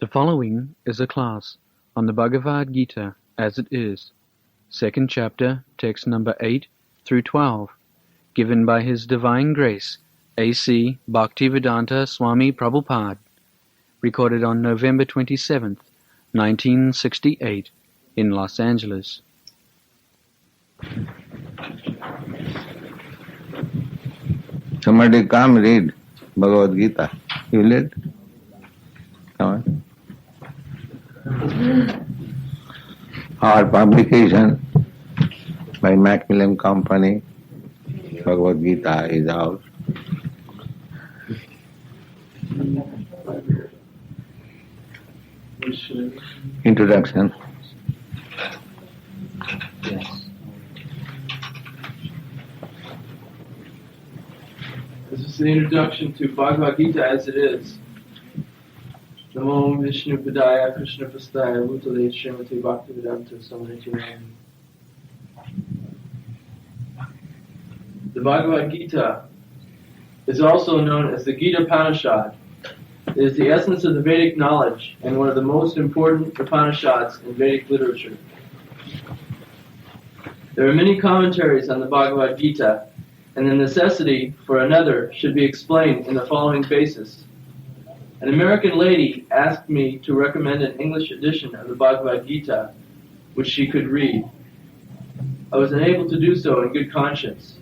The following is a class on the Bhagavad Gita as it is, second chapter, text number 8 through 12, given by His Divine Grace, A.C. Bhaktivedanta Swami Prabhupada, recorded on November 27th, 1968, in Los Angeles. Somebody come read Bhagavad Gita. You read? Come on. Our publication by Macmillan Company, Bhagavad Gita, is out. Introduction. Yes. This is the introduction to Bhagavad Gita as it is. Namo Vishnu Padaya Krishna Pastaya Bhutale Srimati Bhaktivedanta Samaniti. The Bhagavad Gita is also known as the Gita Upanishad. It is the essence of the Vedic knowledge and one of the most important Upanishads in Vedic literature. There are many commentaries on the Bhagavad Gita, and the necessity for another should be explained in the following basis. An American lady asked me to recommend an English edition of the Bhagavad Gita, which she could read. I was unable to do so in good conscience.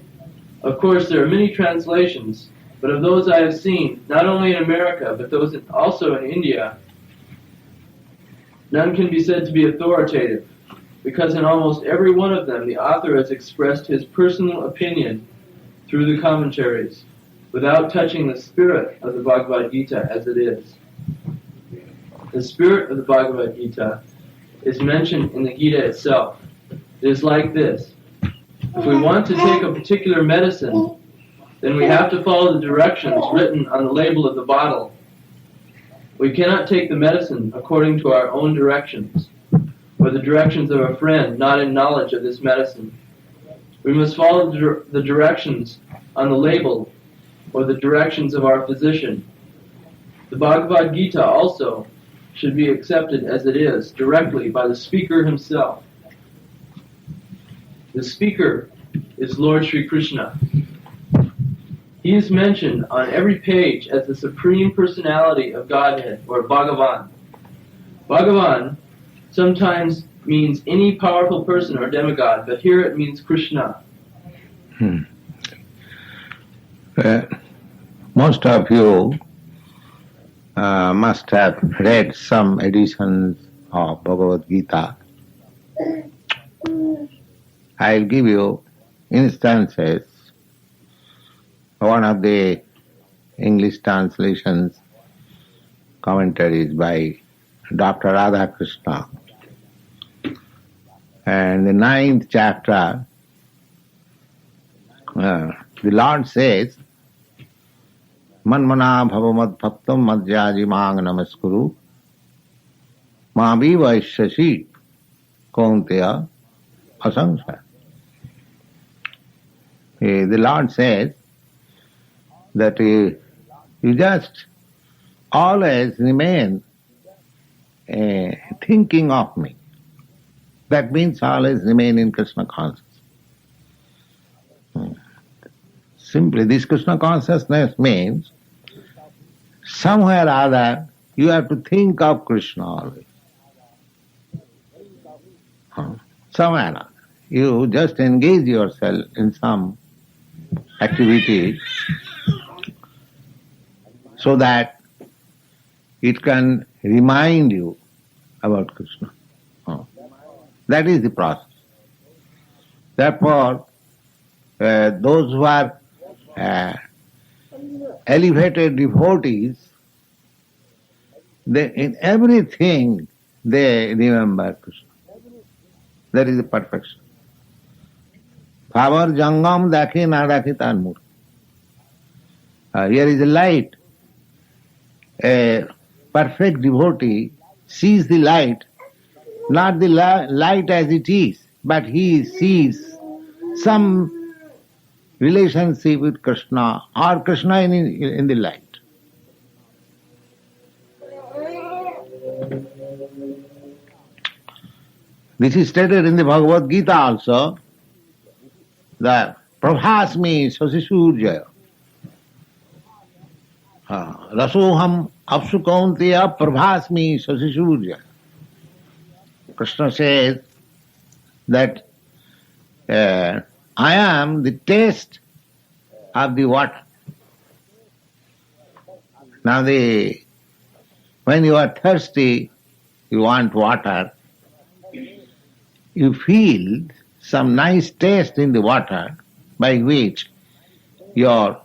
Of course, there are many translations, but of those I have seen, not only in America, but those also in India, none can be said to be authoritative, because in almost every one of them the author has expressed his personal opinion through the commentaries, without touching the spirit of the Bhagavad Gita as it is. The spirit of the Bhagavad Gita is mentioned in the Gita itself. It is like this. If we want to take a particular medicine, then we have to follow the directions written on the label of the bottle. We cannot take the medicine according to our own directions, or the directions of a friend not in knowledge of this medicine. We must follow the directions on the label, or the directions of our physician. The Bhagavad Gita also should be accepted as it is, directly by the speaker himself. The speaker is Lord Sri Krishna. He is mentioned on every page as the Supreme Personality of Godhead, or Bhagavan. Bhagavan sometimes means any powerful person or demigod, but here it means Krishna. Most of you must have read some editions of Bhagavad Gita. I'll give you instances. One of the English translations, commentaries by Dr. Radha Krishna. And the 9th chapter, the Lord says, Manmana bhavamad bhaktam madhyaji mang namaskuru ma vivaishashi kaunteya asangsaya. The Lord says that you just always remain thinking of me. That means always remain in Krishna consciousness. Simply, this Krishna consciousness means somewhere or other you have to think of Krishna always. Somewhere or other. You just engage yourself in some activity so that it can remind you about Krishna. That is the process. Therefore, those who are elevated devotees, in everything they remember Krishna. That is the perfection. Power jangam dakhi na dakhi tanmur. Here is a light. A perfect devotee sees the light, not the light as it is, but he sees some relationship with Krishna or Krishna in the light. This is stated in the Bhagavad Gita also. The Prabhasmi Sasisurjaya. Rasoham apsu kaunteya Prabhasmi Sasisurjaya. Krishna says that I am the taste of the water. Now when you are thirsty, you want water, you feel some nice taste in the water by which your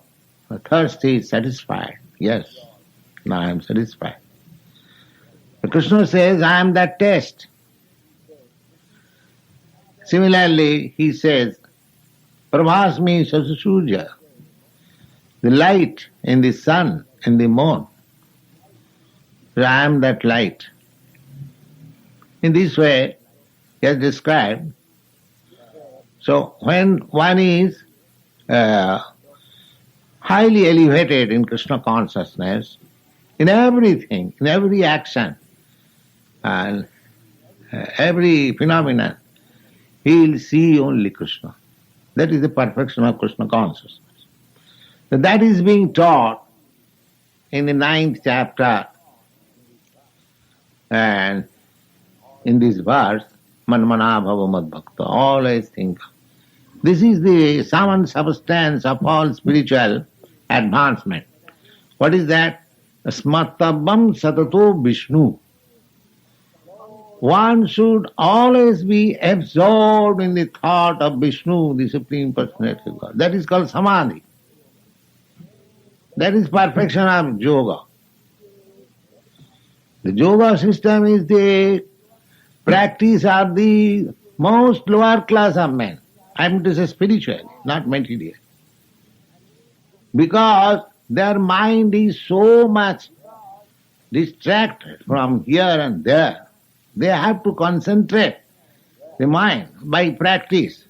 thirst is satisfied. Yes, now I am satisfied. But Krishna says, I am that taste. Similarly, he says, Prabhasmi Sasusurja, the light in the sun and the moon. I am that light. In this way, he has described. So when one is highly elevated in Krishna consciousness, in everything, in every action, and every phenomenon, he will see only Krishna. That is the perfection of Krishna consciousness. So that is being taught in the 9th chapter, and in this verse, Manmana bhava mad bhakta, always think. This is the sum and substance of all spiritual advancement. What is that? Smartabam satato Vishnu. One should always be absorbed in the thought of Vishnu, the Supreme Personality of God. That is called Samadhi. That is perfection of yoga. The yoga system is the practice of the most lower class of men. I am to say spiritual, not material. Because their mind is so much distracted from here and there. They have to concentrate the mind by practice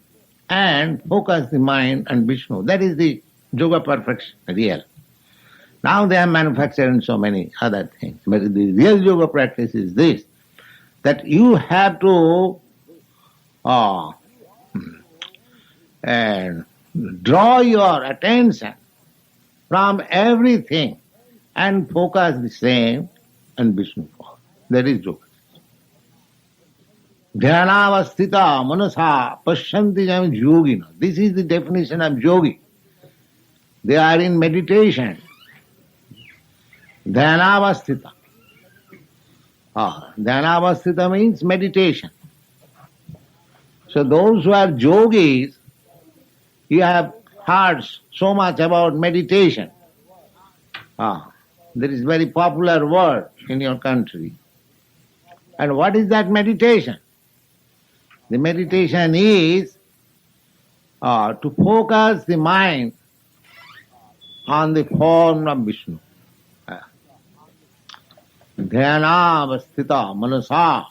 and focus the mind on Vishnu. That is the yoga perfection, real. Now they have manufactured so many other things. But the real yoga practice is this, that you have to and draw your attention from everything and focus the same on Vishnu. That is yoga. Dhyanavastita manasa pashyanti jam yogina. This is the definition of yogi. They are in meditation. Dhyanavastita. Dhyanavastita means meditation. So those who are yogis, you have heard so much about meditation. There is very popular word in your country. And what is that meditation? The meditation is to focus the mind on the form of Vishnu. Dhyanavastita manasa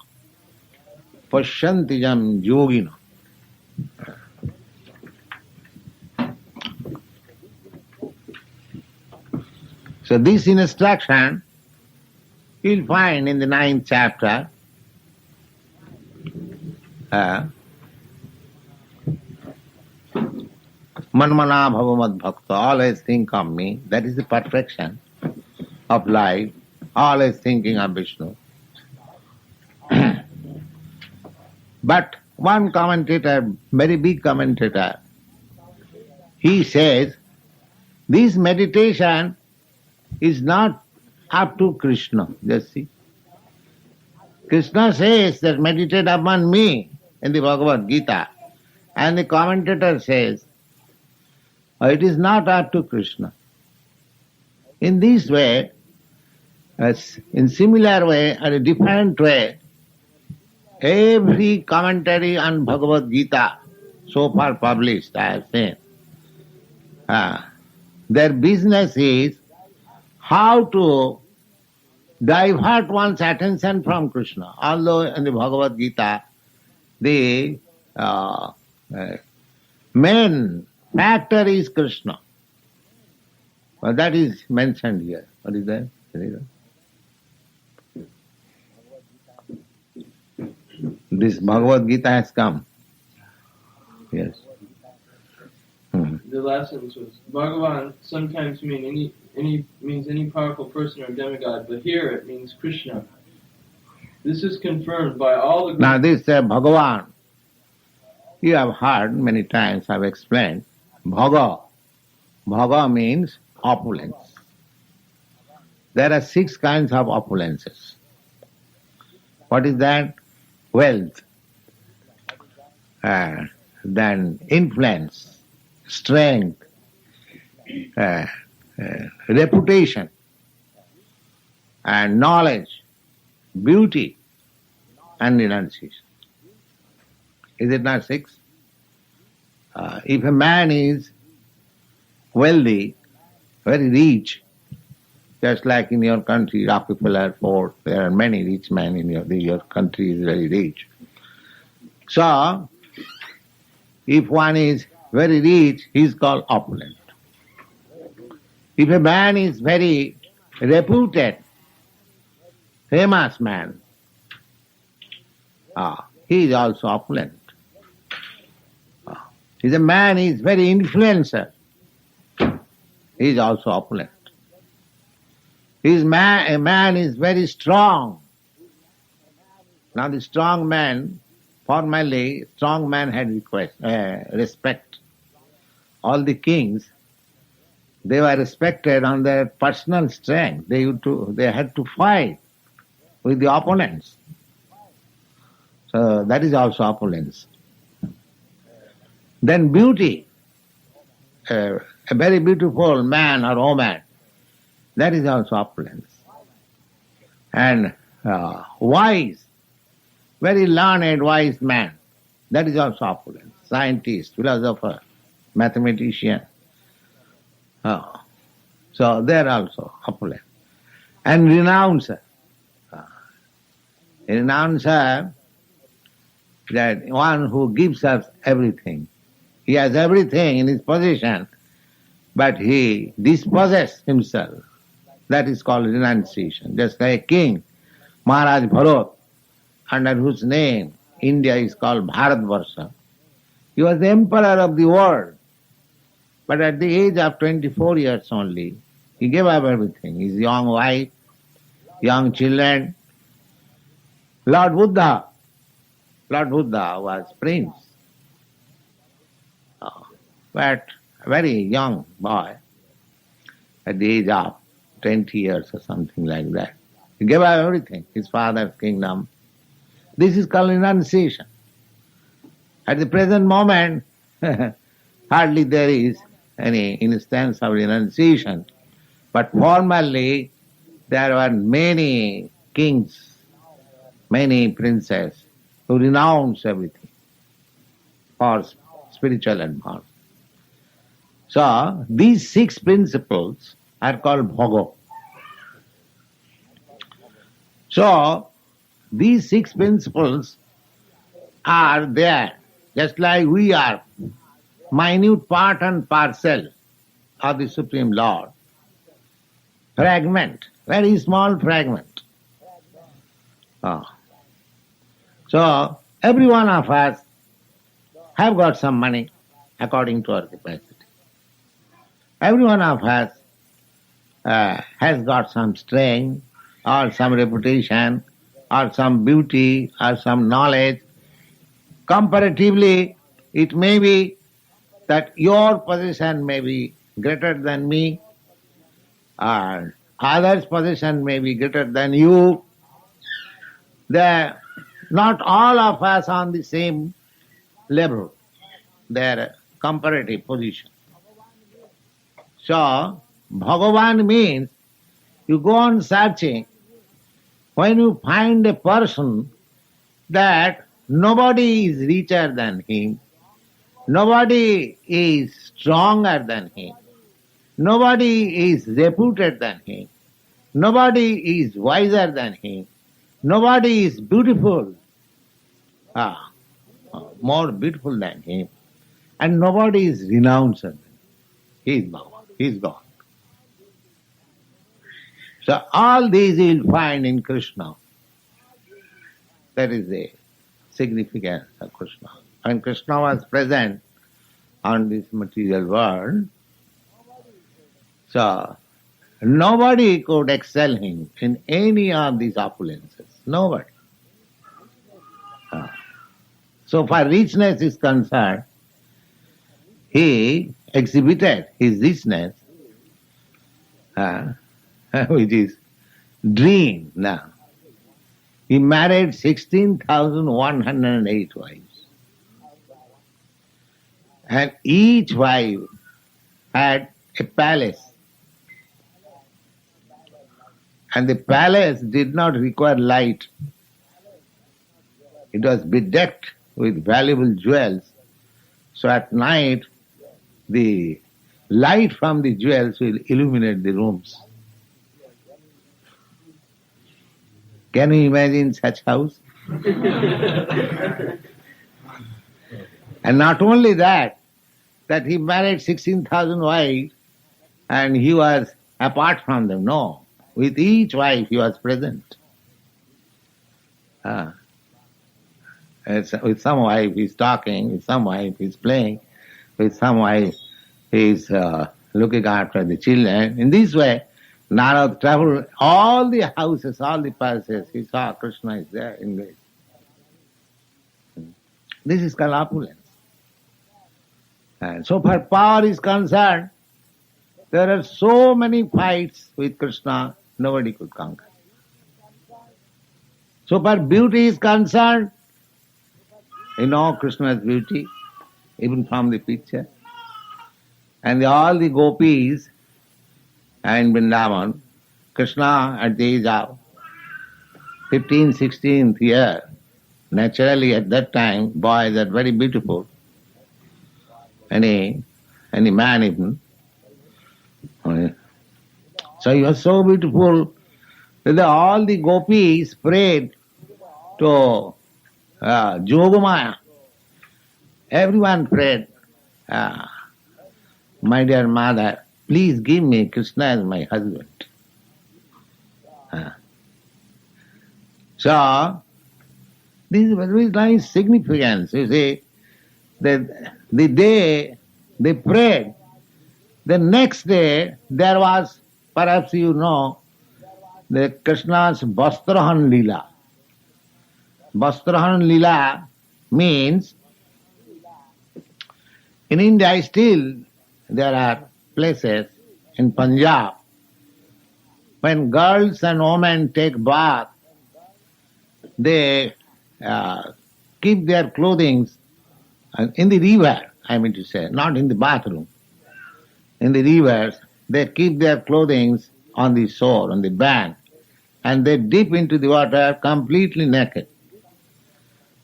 pashyanti jam yogina. So this instruction you will find in the 9th chapter. Manmana bhavamad bhakta, always think of me. That is the perfection of life, always thinking of Vishnu. But one commentator, very big commentator, he says, this meditation is not up to Krishna. Just see. Krishna says that meditate upon me in the Bhagavad Gita. And the commentator says, it is not up to Krishna. In this way, in similar way, or a different way, every commentary on Bhagavad Gita so far published, I have seen, their business is how to divert one's attention from Krishna. Although in the Bhagavad Gita, the main factor is Krishna. But that is mentioned here. What is that? this Bhagavad Gita has come. Yes. The last sentence was Bhagavan sometimes means any powerful person or demigod, but here it means Krishna. This is confirmed by all the. Now this Bhagavan, you have heard many times. I've explained. Bhaga. Bhaga means opulence. There are 6 kinds of opulences. What is that? Wealth, then influence, strength, reputation, and knowledge, beauty, and renunciation. Is it not 6? If a man is wealthy, very rich, just like in your country, Rockefeller, Ford, there are many rich men in your country is very rich. So, if one is very rich, he is called opulent. If a man is very reputed, famous man, he is also opulent. If a man is very influencer, he is also opulent. A man is very strong. Now the strong man, formerly, strong man had respect. All the kings, they were respected on their personal strength. They had to fight with the opponents. So that is also opulence. Then beauty, a very beautiful man or woman, that is also opulence. And wise, very learned, wise man, that is also opulence. Scientist, philosopher, mathematician. So they are also opulent. And renouncer. A renouncer, that one who gives us everything. He has everything in his possession, but he dispossesses himself. That is called renunciation. Just like King Maharaj Bharat, under whose name India is called Bharatvarsha. He was the emperor of the world. But at the age of 24 years only, he gave up everything. His young wife, young children. Lord Buddha was prince. But a very young boy, at the age of 20 years or something like that. He gave up everything, his father's kingdom. This is called renunciation. At the present moment, hardly there is any instance of renunciation. But formerly, there were many kings, many princes who renounced everything for spiritual advance. So, these 6 principles are called bhoga. So, these 6 principles are there, just like we are minute part and parcel of the Supreme Lord. Fragment, very small fragment. So, every one of us have got some money according to our capacity. Every one of us has got some strength, or some reputation, or some beauty, or some knowledge. Comparatively, it may be that your position may be greater than me, or others' position may be greater than you. Not all of us on the same level, their comparative position. So, Bhagavan means you go on searching. When you find a person that nobody is richer than him, nobody is stronger than him, nobody is reputed than him, nobody is wiser than him, nobody is beautiful, more beautiful than him, and nobody is renounced than him. He is Bhagavan. He is God. So all these you will find in Krishna. That is the significance of Krishna. When Krishna was present on this material world, so nobody could excel him in any of these opulences. Nobody. So far richness is concerned, he exhibited his richness, which is dream now. He married 16,108 wives. And each wife had a palace. And the palace did not require light. It was bedecked with valuable jewels. So at night, the light from the jewels will illuminate the rooms. Can you imagine such house? And not only that he married 16,000 wives and he was apart from them. No. With each wife he was present. With some wife he's talking, with some wife he's playing, with some wife he's looking after the children. In this way, Narada traveled all the houses, all the palaces. He saw Krishna is there in this. This is called opulence. And so far power is concerned, there are so many fights with Krishna, nobody could conquer. So far beauty is concerned, you know Krishna's beauty, even from the picture. And all the gopis in Vrindavan, Krishna at the age of 15th, 16th year, naturally at that time, boys are very beautiful. Any man even. So he was so beautiful that all the gopis prayed to Jogamaya. Everyone prayed, my dear mother, please give me Krishna as my husband. So, this is very nice significance. You see, that the day they prayed, the next day there was, perhaps you know, the Krishna's Vastrahan Lila. Vastrahan Lila means, in India still there are places in Punjab, when girls and women take bath, they keep their clothing in the river, I mean to say, not in the bathroom. In the rivers, they keep their clothing on the shore, on the bank, and they dip into the water completely naked.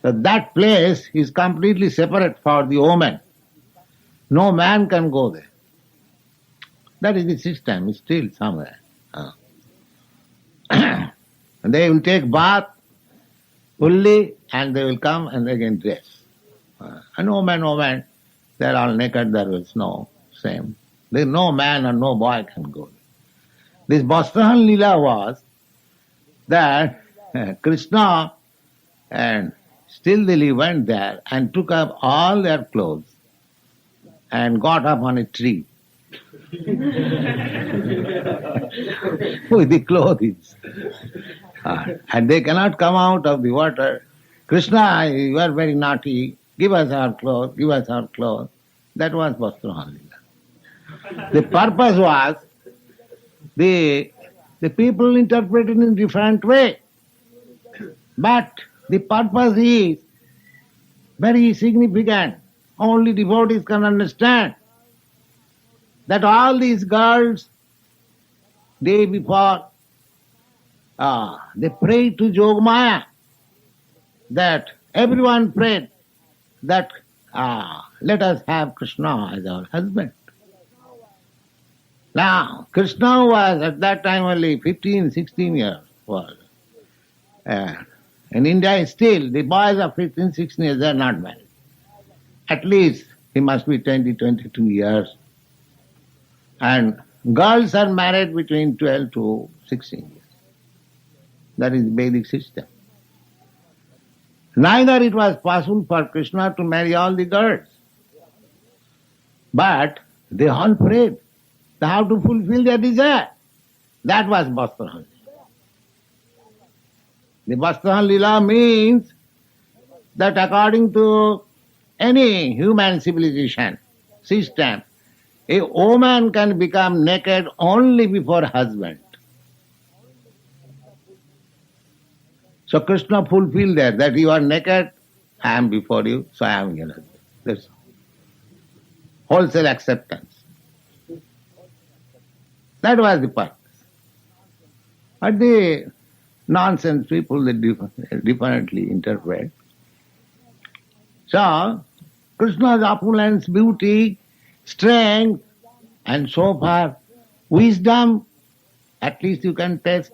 So that place is completely separate for the woman. No man can go there. That is the system, it's still somewhere. They will take bath fully and they will come and again dress. And woman, they are all naked, there is no same. There is no man or no boy can go. This Vastrahan Lila was that Krishna and still they went there and took up all their clothes and got up on a tree with the clothes. And they cannot come out of the water. Krishna, you are very naughty, give us our clothes, give us our clothes. That was Vastrahan Lila. The purpose was, the people interpret it in a different way. But the purpose is very significant. Only devotees can understand that all these girls, day before, they prayed to Jogamaya, that everyone prayed that let us have Krishna as our husband. Now, Krishna was at that time only 15, 16 years old. In India still, the boys of 15, 16 years, they are not married. At least he must be 20, 22 years. And girls are married between 12 to 16 years. That is the Vedic system. Neither it was possible for Krishna to marry all the girls. But they all prayed. They have to fulfill their desire. That was Vastrahan. The Vastrahan Lila means that according to any human civilization system, a woman can become naked only before husband. So Krishna fulfilled that you are naked, I am before you, so I am your husband. That's wholesale acceptance. That was the purpose. But the nonsense people, they differently interpret. So, Krishna's opulence, beauty, strength, and so far, wisdom, at least you can test.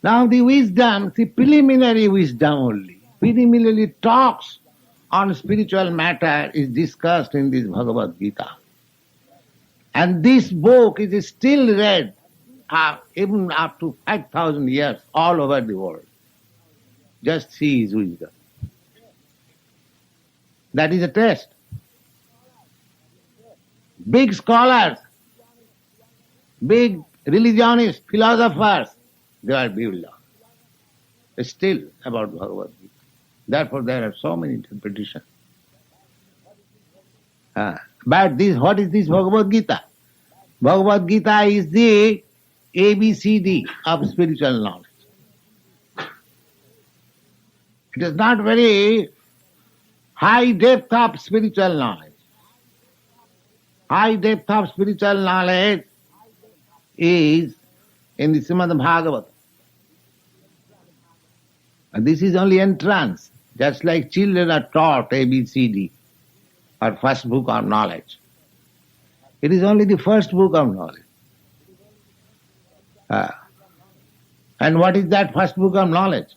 Now the wisdom, the preliminary wisdom only, preliminary talks on spiritual matter is discussed in this Bhagavad Gita. And this book is still read even up to 5,000 years all over the world. Just see his wisdom. That is a test. Big scholars, big religionists, philosophers, they are bewildered. Still about Bhagavad Gita. Therefore there are so many interpretations. But what is this Bhagavad Gita? Bhagavad Gita is the ABCD of spiritual knowledge. It is not very high depth of spiritual knowledge. High depth of spiritual knowledge is in the Srimad Bhagavatam. And this is only entrance, just like children are taught ABCD, or first book of knowledge. It is only the first book of knowledge. And what is that first book of knowledge?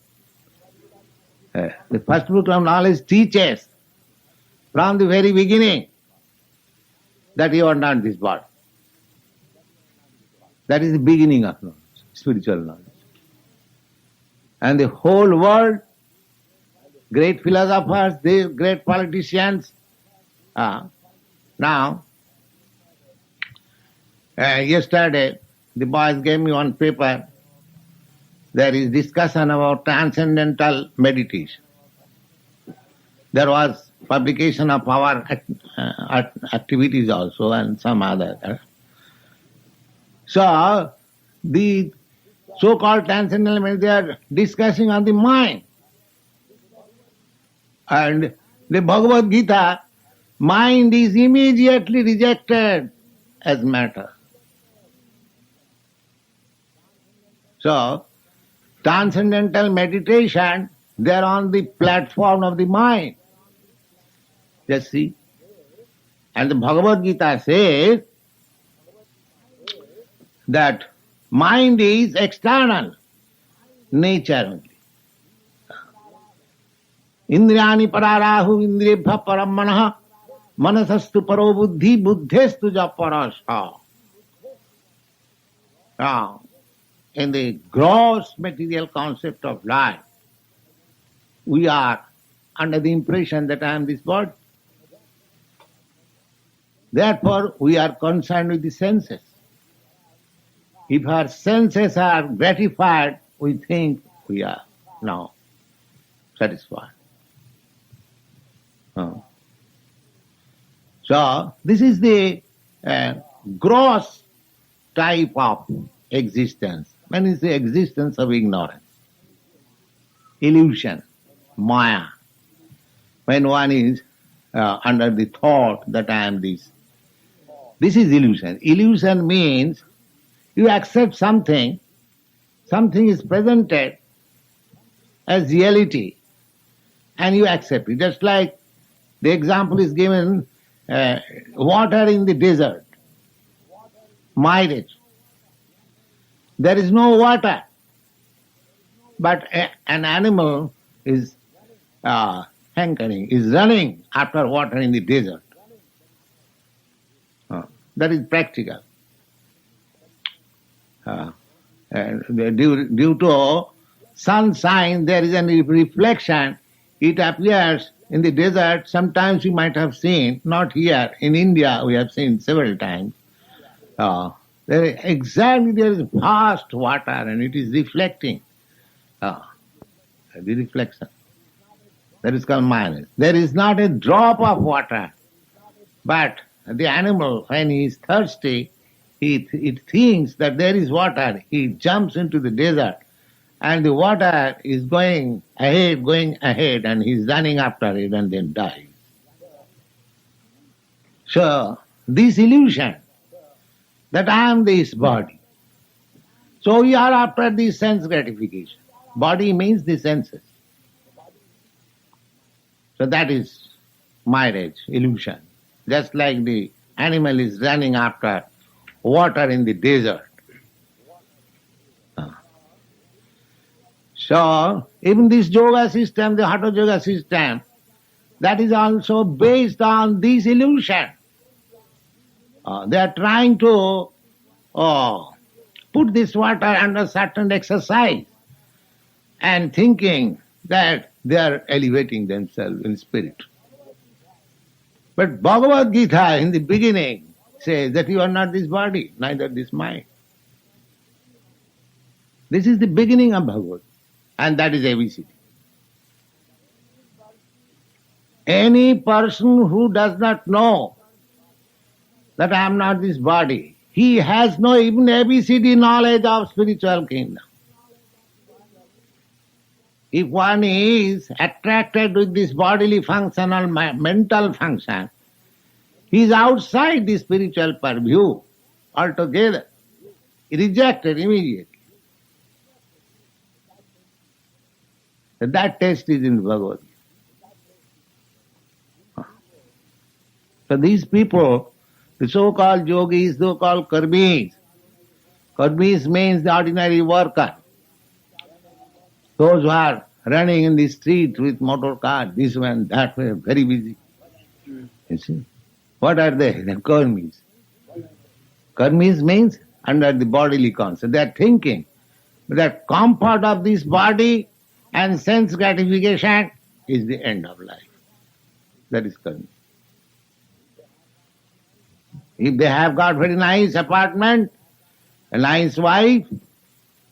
The first book of knowledge teaches from the very beginning that you are not this body. That is the beginning of knowledge, spiritual knowledge. And the whole world, great philosophers, the great politicians, now, yesterday, the boys gave me one paper. There is discussion about transcendental meditation. There was publication of our activities also and some other. So, the so-called transcendental meditation, they are discussing on the mind. And the Bhagavad Gita, mind is immediately rejected as matter. So, transcendental meditation, they are on the platform of the mind. Just see. And the Bhagavad Gita says that mind is external nature only. Indriyani pararahu indriyabhya param manaha manasastu paro buddhi buddhestu japarasha. Now, in the gross material concept of life, we are under the impression that I am this body. Therefore, we are concerned with the senses. If our senses are gratified, we think we are now satisfied. So, this is the gross type of existence. When is the existence of ignorance, illusion, maya. When one is under the thought that I am this. This is illusion. Illusion means you accept something, something is presented as reality, and you accept it. Just like the example is given, water in the desert, mirage. There is no water, but an animal is hankering, is running after water in the desert. That is practical. And due to sunshine, there is a reflection It appears in the desert. Sometimes you might have seen, not here, in India we have seen several times. There is vast water and it is reflecting. The reflection. That is called minus. There is not a drop of water, but the animal, when he is thirsty, it thinks that there is water. He jumps into the desert, and the water is going ahead, and he is running after it and then dies. So, this illusion that I am this body. So we are after the sense gratification. Body means the senses. So that is marriage, illusion. Just like the animal is running after water in the desert. So, even this yoga system, the Hatha Yoga system, that is also based on this illusion. They are trying to put this water under certain exercise and thinking that they are elevating themselves in spirit. But Bhagavad Gita in the beginning says that you are not this body, neither this mind. This is the beginning of Bhagavad, and that is ABCD. Any person who does not know that I am not this body, he has no even ABCD knowledge of spiritual kingdom. If one is attracted with this bodily function or mental function, he is outside the spiritual purview altogether, rejected immediately. That test is in Bhagavad Gita. So these people, the so-called yogis, so-called karmis means the ordinary worker. Those who are running in the street with motor car, this one, that way, very busy. You see? What are they? They are karmis. Karmis means under the bodily concept. They are thinking that comfort of this body and sense gratification is the end of life. That is karma. If they have got very nice apartment, a nice wife,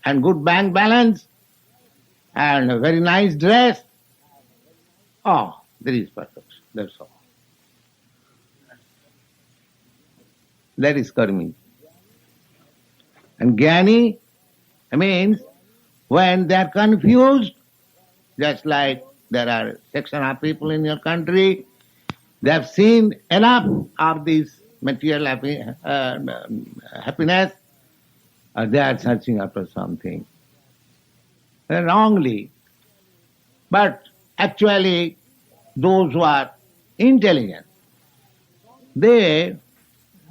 and good bank balance, and a very nice dress, there is perfection. That's all. That is karmi. And jnani means when they are confused, just like there are section of people in your country, they have seen enough of this material happiness, they are searching after something wrongly. But actually, those who are intelligent, they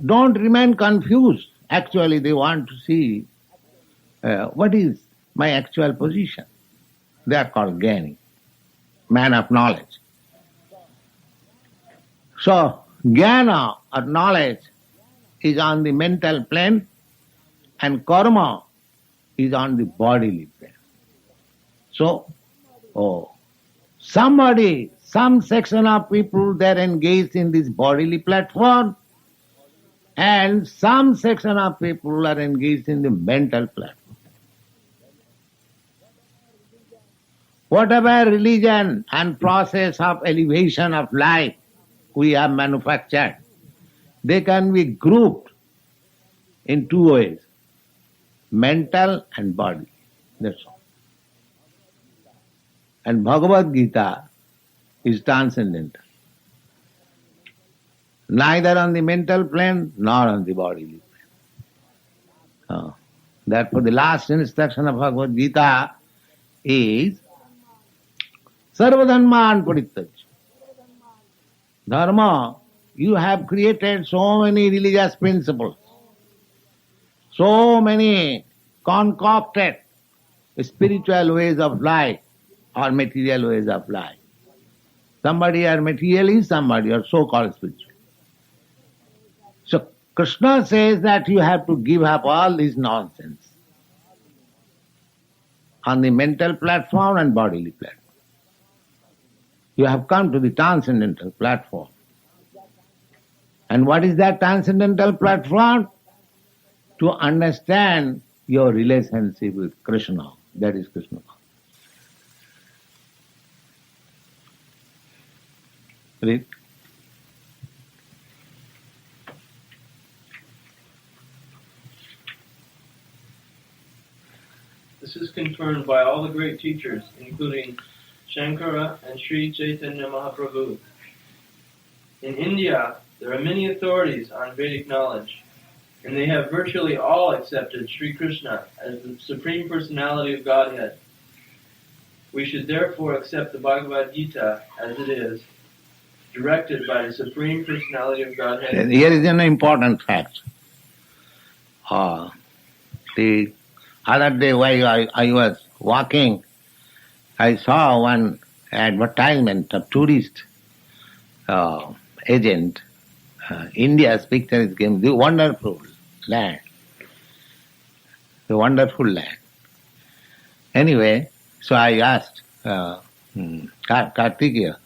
don't remain confused. Actually, they want to see what is my actual position. They are called jnani, man of knowledge. So, jnana or knowledge is on the mental plane and karma is on the bodily plane. So, some section of people, they are engaged in this bodily platform, and some section of people are engaged in the mental platform. Whatever religion and process of elevation of life we have manufactured, they can be grouped in two ways, mental and body. That's all. And Bhagavad Gita is transcendental. Neither on the mental plane nor on the bodily plane. Therefore, the last instruction of Bhagavad Gita is Sarvadharman Parityaj. Dharma, you have created so many religious principles, so many concocted spiritual ways of life or material ways of life. Somebody are materialist, somebody are so-called spiritual. So Krishna says that you have to give up all this nonsense on the mental platform and bodily platform. You have come to the transcendental platform. And what is that transcendental platform? To understand your relationship with Krishna. That is Krishna. Read. This is confirmed by all the great teachers, including Shankara and Sri Chaitanya Mahaprabhu. In India, there are many authorities on Vedic knowledge, and they have virtually all accepted Sri Krishna as the Supreme Personality of Godhead. We should therefore accept the Bhagavad Gita as it is, directed by the Supreme Personality of Godhead. Here is an important fact. The other day while I was walking, I saw one advertisement of tourist agent. India's picture is given, the wonderful land. The wonderful land. Anyway, so I asked Kartikeya,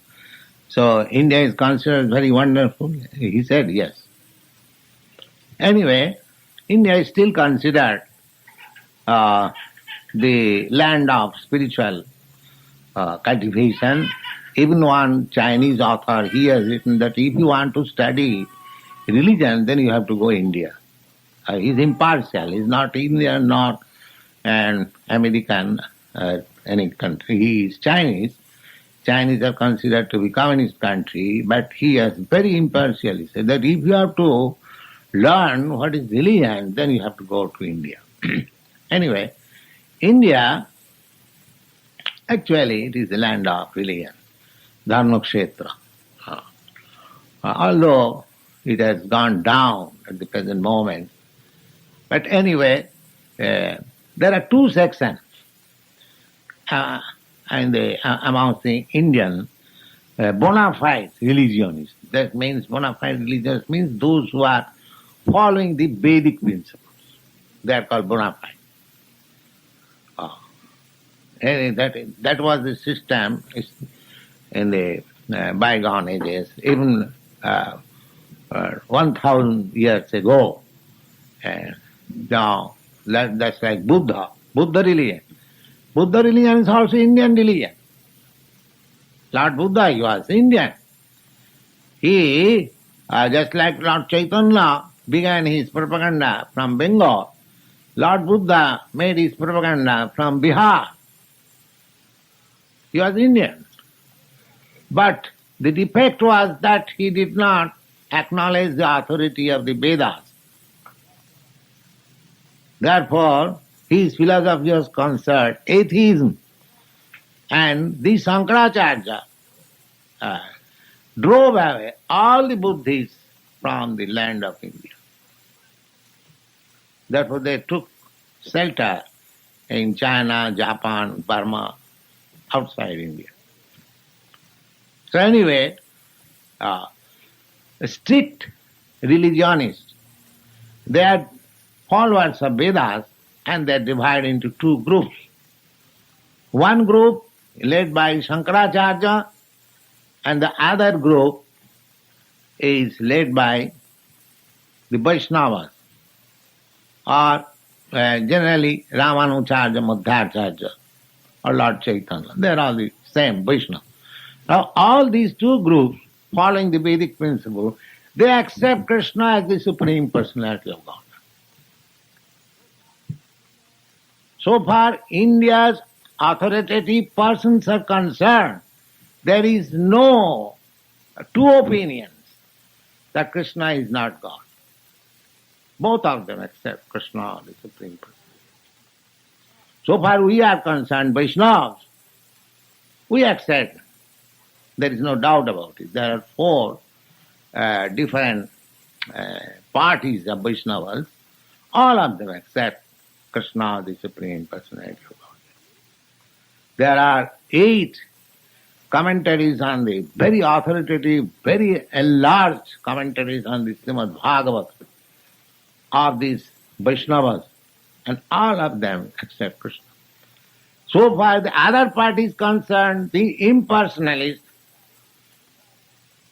so India is considered very wonderful? He said yes. Anyway, India is still considered the land of spiritual cultivation. Even one Chinese author, he has written that if you want to study religion, then you have to go India. He's impartial. He's not Indian, not an American, any country. He is Chinese. Chinese are considered to be communist country, but he is very impartial. He said that if you have to learn what is religion, then you have to go to India. Anyway, India, actually it is the land of religion, Dharmakshetra. Although it has gone down at the present moment, but anyway, there are two sections amongst the Indian bona fide religionists. That means bona fide religionists means those who are following the Vedic principles. They are called bona fide. That was the system in the bygone ages, even 1,000 years ago. Now, that's like Buddha religion. Buddha religion is also Indian religion. Lord Buddha, he was Indian. He, just like Lord Chaitanya began his propaganda from Bengal, Lord Buddha made his propaganda from Bihar. He was Indian. But the defect was that he did not acknowledge the authority of the Vedas. Therefore, his philosophy was considered atheism. And the Shankaracharya drove away all the Buddhists from the land of India. Therefore, they took shelter in China, Japan, Burma, outside India. So anyway, strict religionists, they are followers of Vedas and they are divided into two groups. One group led by Shankaracharya and the other group is led by the Vaishnavas or generally Ramanujarya, Madhvacharya or Lord Chaitanya. They are all the same, Vaishnava. Now all these two groups following the Vedic principle, they accept Krishna as the Supreme Personality of God. So far India's authoritative persons are concerned, there is no two opinions that Krishna is not God. Both of them accept Krishna, the Supreme Person. So far we are concerned, Vaishnavas, we accept. There is no doubt about it. There are four different parties of Vaishnavas. All of them accept Krishna, the Supreme Personality of God. There are 8 commentaries on the very authoritative, very enlarged commentaries on the Srimad Bhagavat of these Vaishnavas, and all of them accept Krishna. So far the other party is concerned, the impersonalists,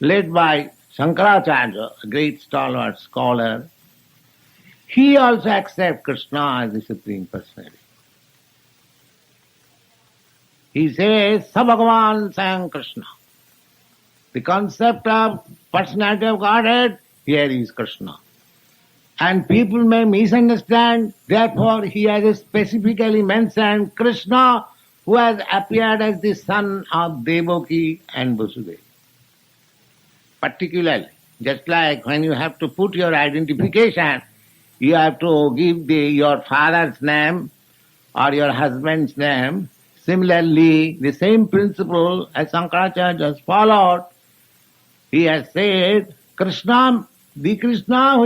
led by Shankaracharya, a great stalwart scholar, he also accepts Krishna as the Supreme Personality. He says, Sa Bhagavan Sang Krishna. The concept of personality of Godhead, here is Krishna. And people may misunderstand, therefore he has specifically mentioned Krishna, who has appeared as the son of Devaki and Vasudeva. Particularly, just like when you have to put your identification, you have to give your father's name or your husband's name. Similarly, the same principle as Shankaracharya has followed, he has said, Krishna, the Krishna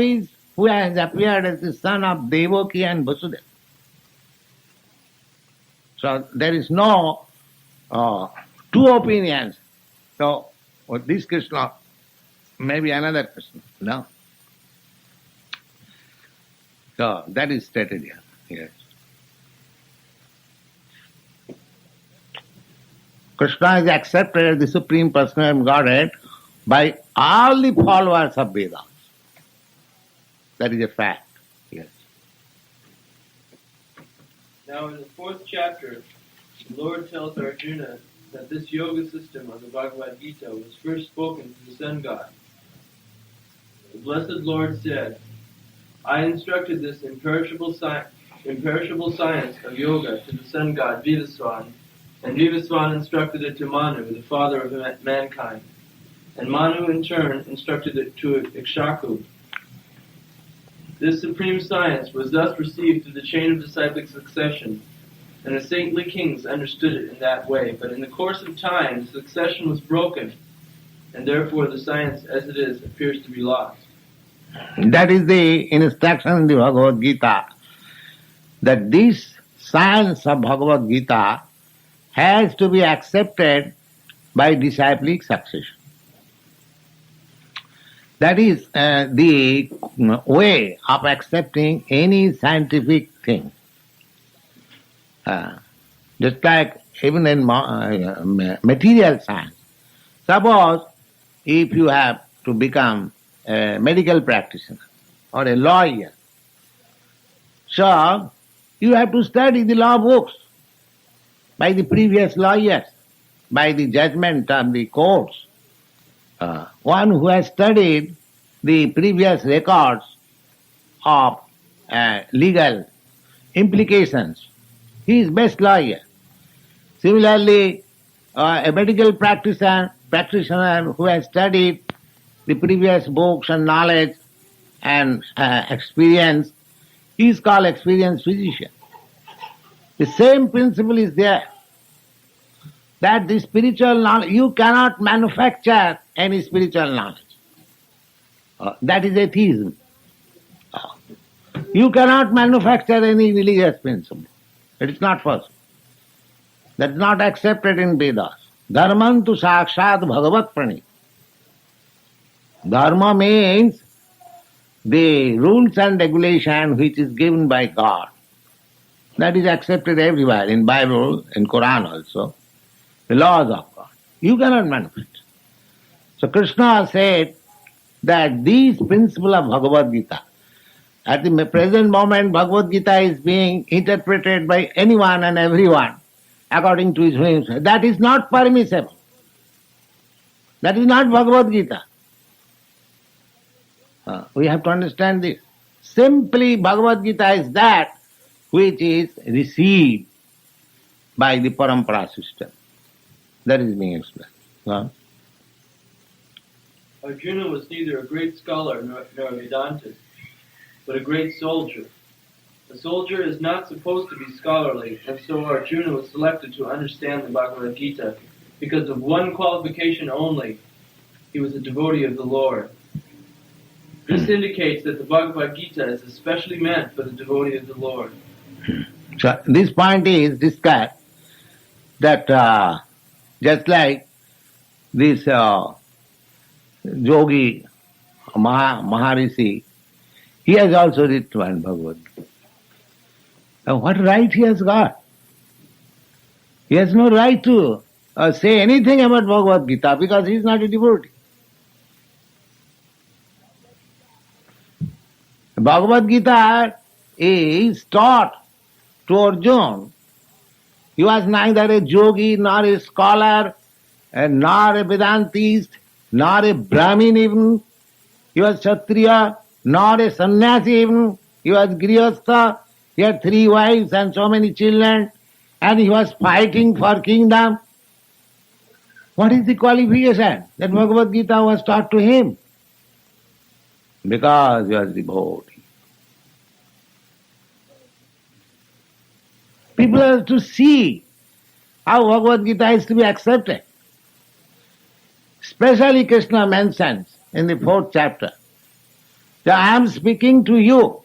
who has appeared as the son of Devaki and Vasudeva. So there is no two opinions. So this Krishna, maybe another Krishna. No. So that is stated here. Yes. Krishna is accepted as the Supreme Personality of Godhead by all the followers of Vedas. That is a fact. Yes. Now in the 4th chapter, the Lord tells Arjuna that this yoga system of the Bhagavad Gita was first spoken to the sun god. The blessed Lord said, I instructed this imperishable science of yoga to the sun god Vivasvan, and Vivasvan instructed it to Manu, the father of mankind. And Manu in turn instructed it to Ikshaku. This supreme science was thus received through the chain of disciplic succession, and the saintly kings understood it in that way. But in the course of time, the succession was broken, and therefore the science as it is appears to be lost. That is the instruction in the Bhagavad Gita, that this science of Bhagavad Gita has to be accepted by disciplic succession. That is the way of accepting any scientific thing. Just like even in material science. Suppose if you have to become a medical practitioner or a lawyer, so you have to study the law books by the previous lawyers, by the judgment of the courts. One who has studied the previous records of legal implications, he is best lawyer. Similarly, a medical practitioner who has studied the previous books and knowledge and experience, he is called experienced physician. The same principle is there. That the spiritual knowledge, you cannot manufacture any spiritual knowledge. That is atheism. You cannot manufacture any religious principle. It is not possible. That is not accepted in Vedas. Dharman tu sakshat bhagavat pranit. Dharma means the rules and regulation which is given by God. That is accepted everywhere, in Bible, in Quran also. The laws of God. You cannot manufacture. So Krishna said that these principles of Bhagavad Gita, at the present moment Bhagavad Gita is being interpreted by anyone and everyone according to his whims. That is not permissible. That is not Bhagavad Gita. We have to understand this. Simply Bhagavad Gita is that which is received by the parampara system. That is being explained. Arjuna was neither a great scholar nor a Vedantist, but a great soldier. A soldier is not supposed to be scholarly, and so Arjuna was selected to understand the Bhagavad Gita because of one qualification only. He was a devotee of the Lord. This indicates that the Bhagavad Gita is especially meant for the devotee of the Lord. So this point is discussed that just like this yogi, Maharishi, he has also written Bhagavad Gita. Now what right he has got? He has no right to say anything about Bhagavad Gita because he is not a devotee. Bhagavad Gita is taught to Arjuna. He was neither a yogi, nor a scholar, nor a Vedantist, nor a Brahmin even. He was Kshatriya, nor a sannyasi even. He was Grihastha. He had 3 wives and so many children. And he was fighting for kingdom. What is the qualification that Bhagavad Gita was taught to him? Because he was devotee. People have to see how Bhagavad Gita is to be accepted. Especially Krishna mentions in the 4th chapter that I am speaking to you.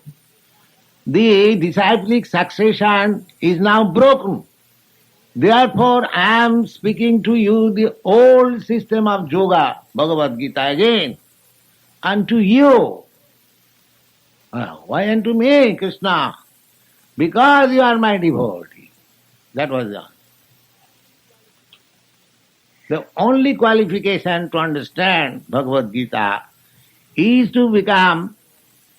The disciplic succession is now broken. Therefore, I am speaking to you the old system of yoga, Bhagavad Gita again, unto you. Why unto me, Krishna? Because you are my devotee. That was all. The only qualification to understand Bhagavad Gita is to become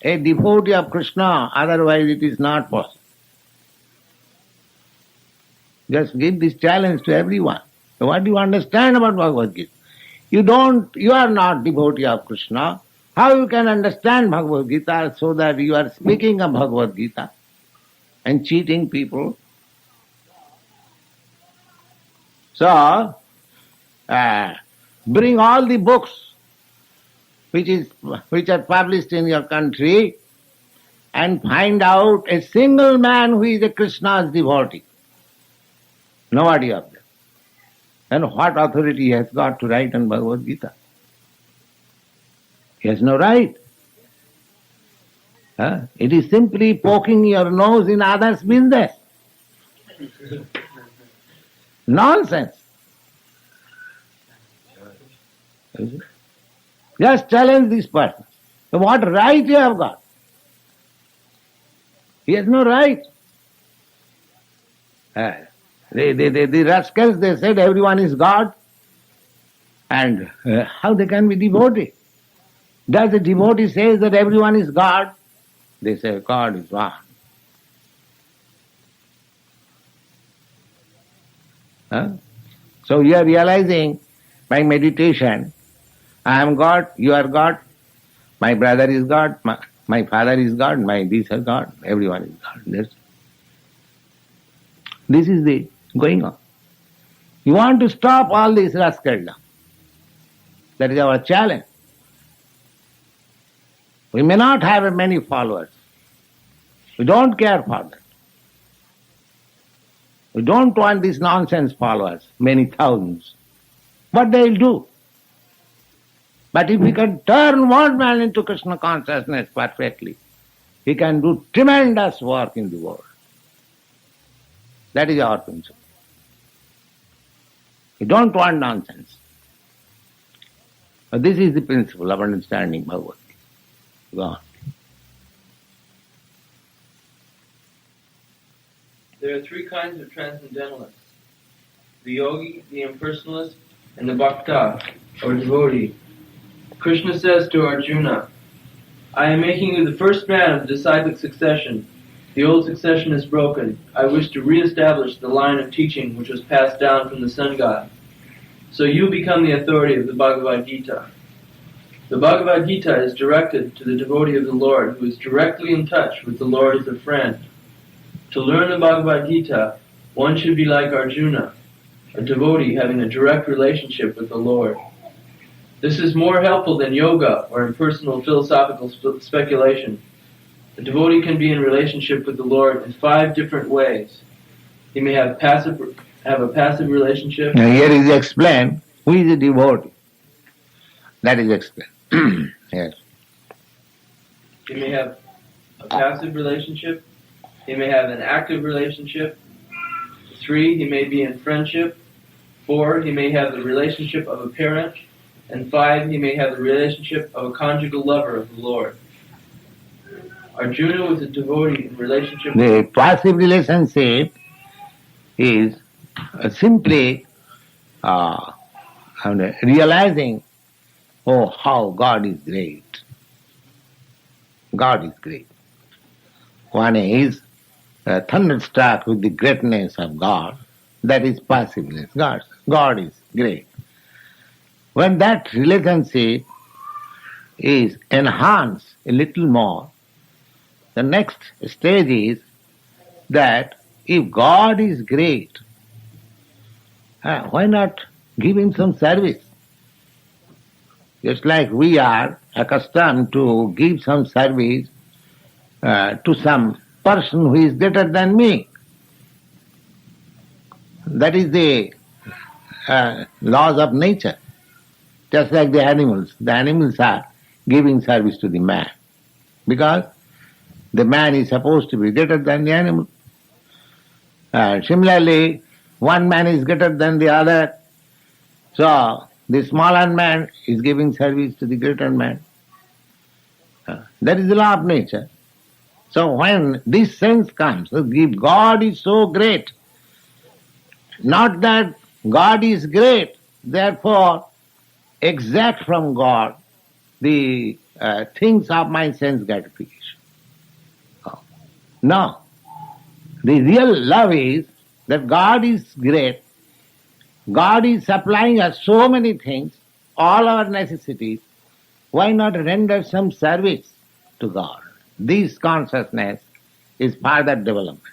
a devotee of Krishna, otherwise it is not possible. Just give this challenge to everyone. What do you understand about Bhagavad Gita? You are not devotee of Krishna. How you can understand Bhagavad Gita so that you are speaking of Bhagavad Gita and cheating people? So, bring all the books which are published in your country and find out a single man who is a Krishna's devotee. Nobody of them. And what authority he has got to write on Bhagavad Gita? He has no right. It is simply poking your nose in others' business. Nonsense. Just challenge this person. What right you have got? He has no right. The rascals, they said everyone is God. And how they can be devotee? Does the devotee say that everyone is God? They say God is one. So you are realizing by meditation, I am God, you are God, my brother is God, my father is God, my this is God, everyone is God. This is the going on. You want to stop all this rascaldom. That is our challenge. We may not have many followers. We don't care for that. We don't want these nonsense followers, many thousands. What they will do? But if we can turn one man into Krishna consciousness perfectly, he can do tremendous work in the world. That is our principle. We don't want nonsense. But this is the principle of understanding Bhagavad Gita. Go on. There are 3 kinds of transcendentalists: the yogi, the impersonalist, and the bhakta, or devotee. Krishna says to Arjuna, I am making you the first man of the disciplic succession. The old succession is broken. I wish to re-establish the line of teaching which was passed down from the sun god. So you become the authority of the Bhagavad Gita. The Bhagavad Gita is directed to the devotee of the Lord who is directly in touch with the Lord as a friend. To learn the Bhagavad Gita, one should be like Arjuna, a devotee having a direct relationship with the Lord. This is more helpful than yoga or impersonal philosophical speculation. The devotee can be in relationship with the Lord in 5 different ways. He may have a passive relationship. Now here is explained who is a devotee. That is explained. Yes. He may have a passive relationship. He may have an active relationship. 3, he may be in friendship. 4, he may have the relationship of a parent. And 5, he may have the relationship of a conjugal lover of the Lord. Arjuna was a devotee in relationship with The passive relationship is simply realizing, oh, how God is great. God is great. One is thunderstruck with the greatness of God. That is passively. God is great. When that relationship is enhanced a little more, the next stage is that if God is great, why not give him some service? Just like we are accustomed to give some service to some person who is greater than me. That is the laws of nature. Just like the animals. The animals are giving service to the man. Because the man is supposed to be greater than the animal. Similarly, one man is greater than the other. So, the smaller man is giving service to the greater man. That is the law of nature. So when this sense comes, if God is so great, not that God is great, therefore exact from God the things of my sense gratification. No. The real love is that God is great. God is supplying us so many things, all our necessities. Why not render some service to God? This consciousness is further development.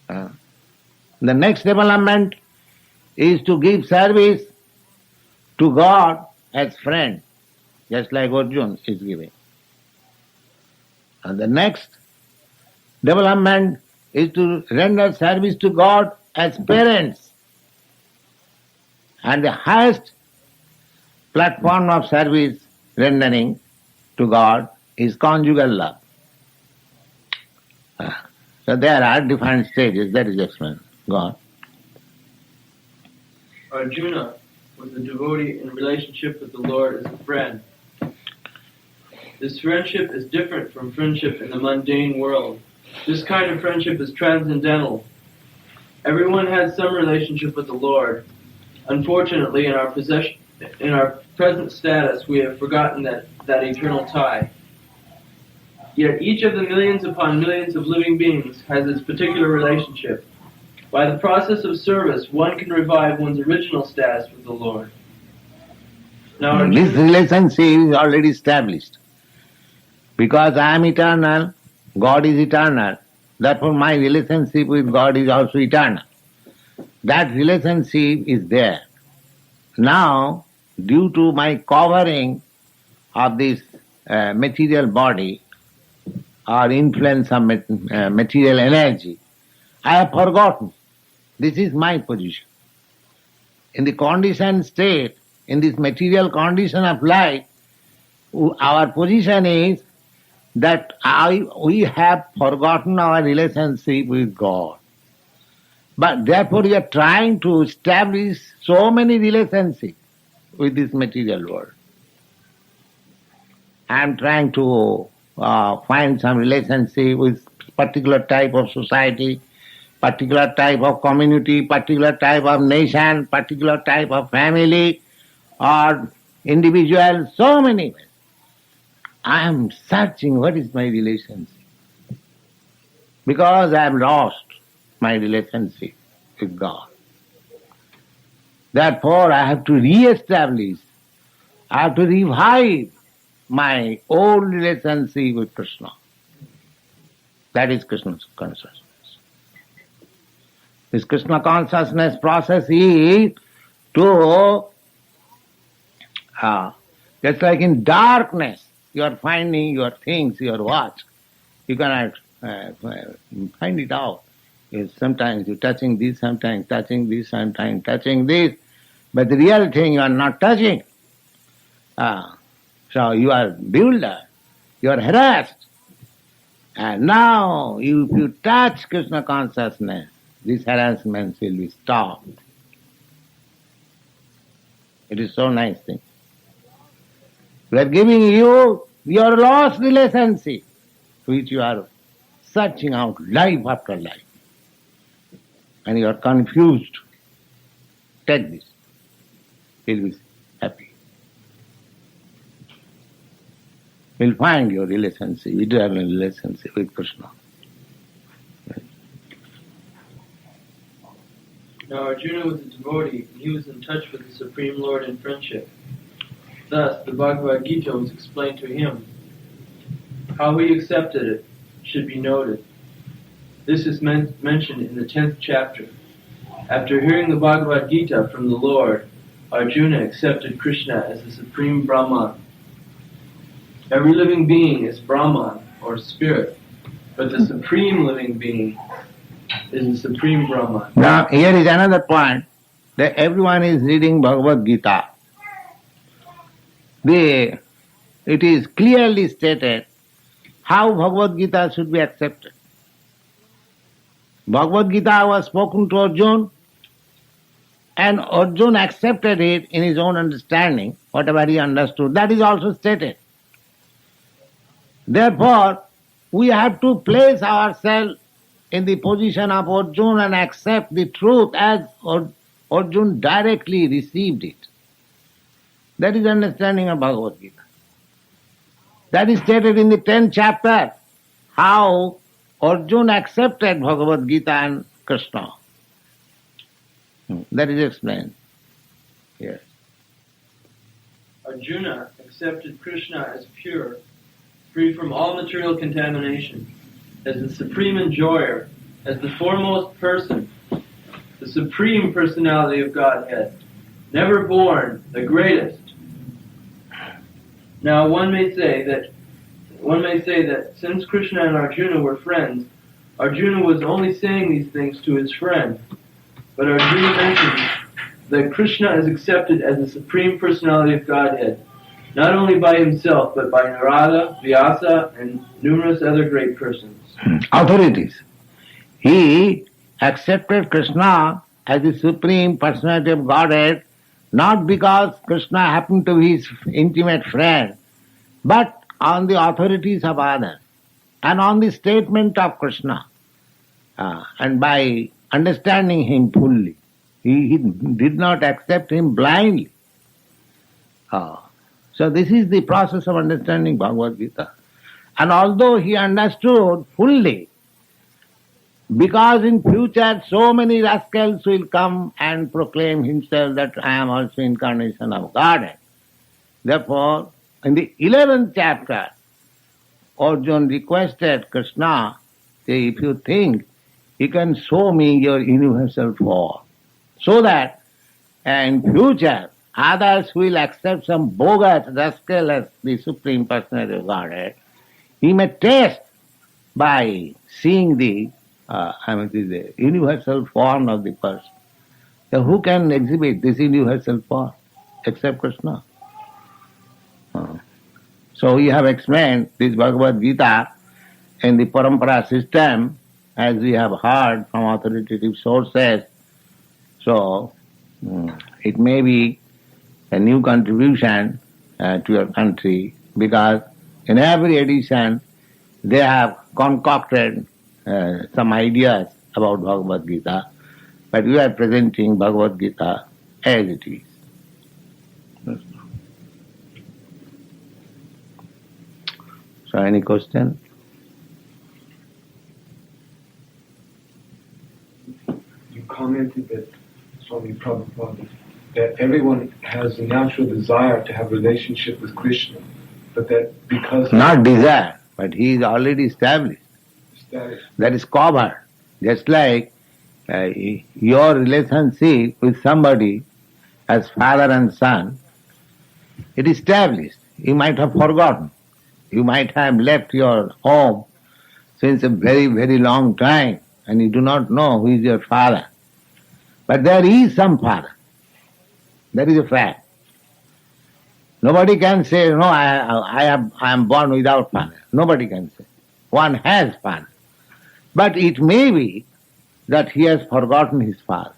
The next development is to give service to God as friend, just like Arjuna is giving. And the next development is to render service to God as parents. And the highest platform of service rendering to God is conjugal love. So there are different stages, that is explained. Go on. Arjuna was a devotee in relationship with the Lord as a friend. This friendship is different from friendship in the mundane world. This kind of friendship is transcendental. Everyone has some relationship with the Lord. Unfortunately, in our present status, we have forgotten that eternal tie. Yet each of the millions upon millions of living beings has its particular relationship. By the process of service, one can revive one's original status with the Lord. Now, This relationship is already established. Because I am eternal, God is eternal. Therefore my relationship with God is also eternal. That relationship is there. Now, due to my covering of this material body or influence of material energy, I have forgotten. This is my position. In the conditioned state, in this material condition of life, our position is that we have forgotten our relationship with God. But therefore we are trying to establish so many relationships with this material world. I am trying to find some relationship with particular type of society, particular type of community, particular type of nation, particular type of family or individual, so many ways. I am searching what is my relationship. Because I have lost my relationship with God. Therefore I have to re-establish, I have to revive my old relationship with Krishna. That is Krishna's consciousness. This Krishna consciousness process is to, just like in darkness, you are finding your things, your watch. You cannot find it out. Sometimes you're touching this, sometimes touching this, sometimes touching this. But the real thing you are not touching. So you are bewildered. You are harassed. And now, if you touch Krishna consciousness, this harassment will be stopped. It is so nice thing. We are giving you your lost relationship, which you are searching out life after life. And you are confused. Take this. You'll be happy. will find your relationship, eternal relationship with Krishna. Now Arjuna was a devotee, and he was in touch with the Supreme Lord in friendship. Thus, the Bhagavad Gita was explained to him. How he accepted it should be noted. This is mentioned in the 10th chapter. After hearing the Bhagavad Gita from the Lord, Arjuna accepted Krishna as the Supreme Brahman. Every living being is Brahman, or spirit, but the Supreme living being is the Supreme Brahman. Now, here is another point, that everyone is reading Bhagavad Gita. It is clearly stated how Bhagavad Gita should be accepted. Bhagavad Gita was spoken to Arjuna, and Arjuna accepted it in his own understanding, whatever he understood. That is also stated. Therefore, we have to place ourselves in the position of Arjuna and accept the truth as Arjuna directly received it. That is understanding of Bhagavad Gita. That is stated in the 10th chapter, how Arjuna accepted Bhagavad Gita and Krishna. That is explained. Yes. Arjuna accepted Krishna as pure, free from all material contamination, as the supreme enjoyer, as the foremost person, the supreme personality of Godhead, never born, the greatest. Now one may say that since Krishna and Arjuna were friends, Arjuna was only saying these things to his friend. But Arjuna mentions that Krishna is accepted as the supreme personality of Godhead, not only by himself, but by Narada, Vyasa, and numerous other great persons. Authorities. He accepted Krishna as the supreme personality of Godhead, not because Krishna happened to be his intimate friend, but on the authorities of others, and on the statement of Krishna, and by understanding him fully. He did not accept him blindly. So this is the process of understanding Bhagavad Gita. And although he understood fully, because in future so many rascals will come and proclaim himself that I am also incarnation of Godhead. Therefore, in the 11th chapter, Arjuna requested Krishna, say, if you think you can show me your universal form, so that in future others will accept some bogus rascal as the Supreme Personality of Godhead, he may test by seeing the universal form of the person. So who can exhibit this universal form except Krishna? So we have explained this Bhagavad Gita in the parampara system, as we have heard from authoritative sources. So it may be a new contribution to your country, because in every edition they have concocted some ideas about Bhagavad Gita, but we are presenting Bhagavad Gita as it is. So any question? You commented that, Swami Prabhupada, that everyone has a natural desire to have a relationship with Krishna, but that because... Not desire, but he is already established. That is covered. Just like your relationship with somebody as father and son, it is established. You might have forgotten. You might have left your home since a very, very long time, and you do not know who is your father. But there is some father. That is a fact. Nobody can say, no, I am born without father. Nobody can say. One has father. But it may be that he has forgotten his father.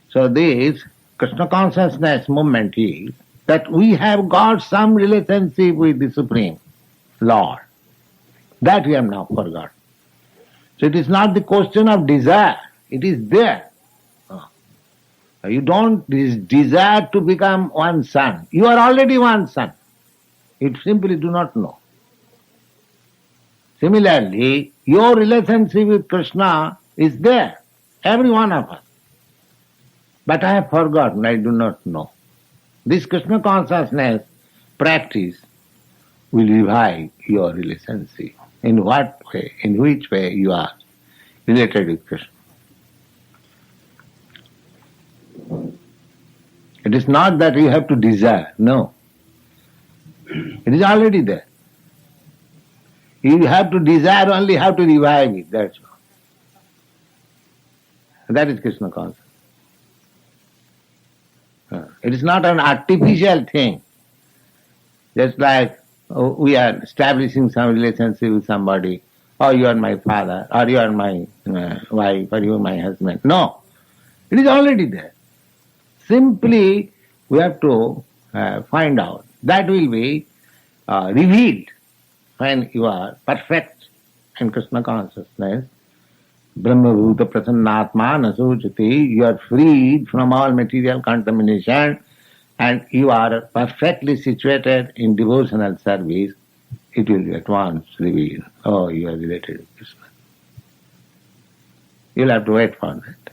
So this Krishna consciousness movement is that we have got some relationship with the Supreme Lord. That we have now forgotten. So it is not the question of desire. It is there. You don't desire to become one son. You are already one son. You simply do not know. Similarly, your relationship with Krishna is there, every one of us. But I have forgotten, I do not know. This Krishna consciousness practice will revive your relationship. In what way, in which way you are related with Krishna. It is not that you have to desire, no. It is already there. You have to desire only how to revive it, that's all. That is Krishna consciousness. It is not an artificial thing. Just like we are establishing some relationship with somebody, or you are my father, or you are my wife, or you are my husband. No, it is already there. Simply we have to find out. That will be revealed when you are perfect in Krishna consciousness. Brahma Bhuta Prasannatma Nasuchati, you are freed from all material contamination and you are perfectly situated in devotional service. It will be at once revealed. Oh, you are related to Krishna. You'll have to wait for that.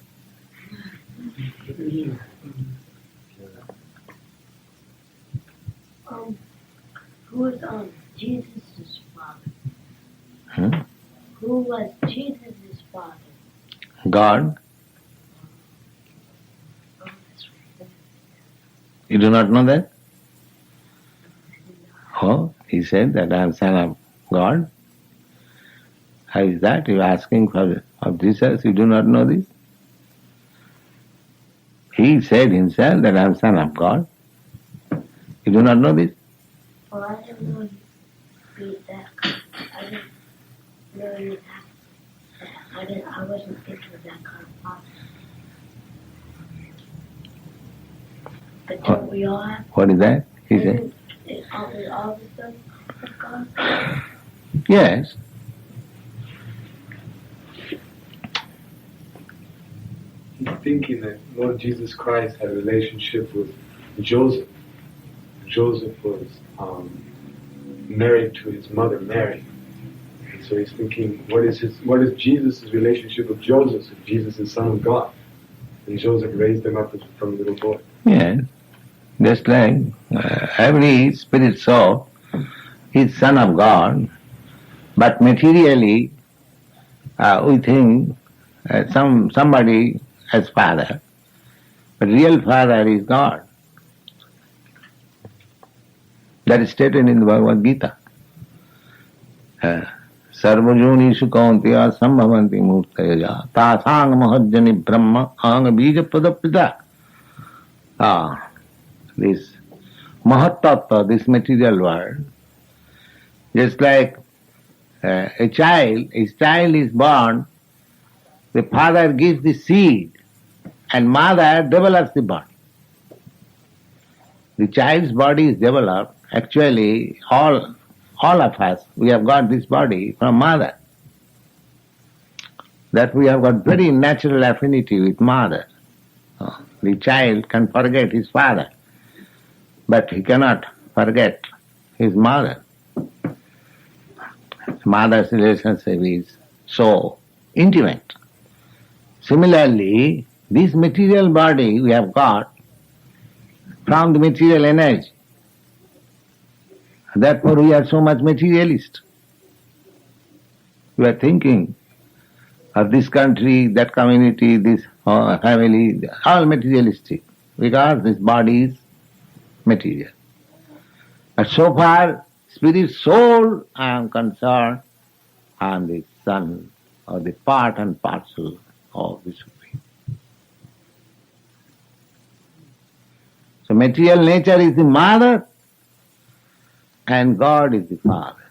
Who was Jesus' father? Who was Jesus' father? God. Oh, that's right. You do not know that? Oh, he said that I am son of God. How is that? You are asking of Jesus, you do not know this? He said himself that I am son of God. You do not know this? Well, I didn't know he beat that. I didn't know he that. I wasn't thinking of that kind of father. But don't we all have? What is that? He said. Aren't we all the sons of God? Yes. He's thinking that Lord Jesus Christ had a relationship with Joseph. Joseph was married to his mother Mary. And so he's thinking, what is Jesus' relationship with Joseph if Jesus is son of God? And Joseph raised him up from a little boy. Yes. Just like every spirit soul is son of God, but materially we think somebody as father, but real father is God. That is stated in the Bhagavad Gita. Sarvajonishu kauntiya sambhavanti murtayaja tasang mahajjani brahma anga bija padapita. This Mahatattva, this material world, just like a child is born, the father gives the seed and mother develops the body. The child's body is developed, actually all of us, we have got this body from mother. That we have got very natural affinity with mother. The child can forget his father, but he cannot forget his mother. Mother's relationship is so intimate. Similarly, this material body we have got from the material energy. Therefore we are so much materialist. We are thinking of this country, that community, this family, all materialistic, because this body is material. But so far, spirit soul, I am concerned, I am the son or the part and parcel of the Supreme. So material nature is the mother and God is the father.